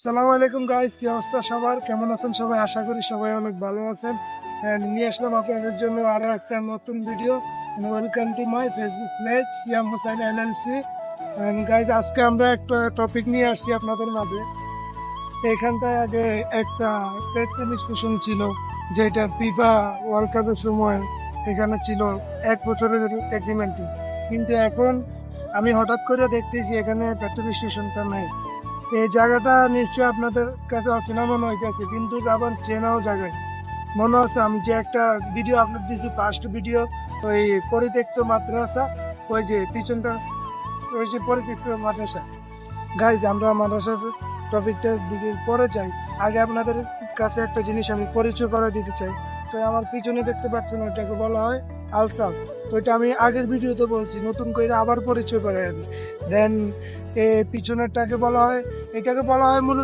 সালামু আলাইকুম গাইস, কি অবস্থা সবার? কেমন আছেন সবাই? আশা করি সবাই অনেক ভালো আছেন। নিয়ে আসলাম আপনাদের জন্য আরো একটা নতুন video. Welcome to my Facebook page Siam Hossain LLC. Guys, আজকে আমরা একটা টপিক নিয়ে আসছি আপনাদের মাঝে। এখানটায় আগে একটা পেট টেনিস স্টেশন ছিল, যেটা ফিফা ওয়ার্ল্ড কাপের সময় এখানে ছিল 1 বছরের এগ্রিমেন্ট। কিন্তু এখন আমি হঠাৎ করে দেখতেছি এখানে পেট্রোল স্টেশনটা নেই। এই জায়গাটা নিশ্চয়ই আপনাদের কাছে অচেনা মনে হইতেছে, কিন্তু আবার চেনাও জায়গায় মনে আছে। আমি যে একটা ভিডিও আপলোড দিয়েছি, ফার্স্ট ভিডিও, ওই পরিত্যক্ত মাদ্রাসা, ওই যে পিছনটা, ওই যে পরিত্যক্ত মাদ্রাসা। গাইজ, আমরা মাদ্রাসার টপিকটার দিকে পরে যাই। আগে আপনাদের কাছে একটা জিনিস আমি পরিচয় করে দিতে চাই। তো আমার পিছনে দেখতে পাচ্ছেন, ওইটাকে বলা হয় আলসাপ। তো এটা আমি আগের ভিডিওতে বলছি, নতুন করে আবার পরিচয় করে দিই। দেন পিছনেরটাকে বলা হয়, এটাকে বলা হয় মূলত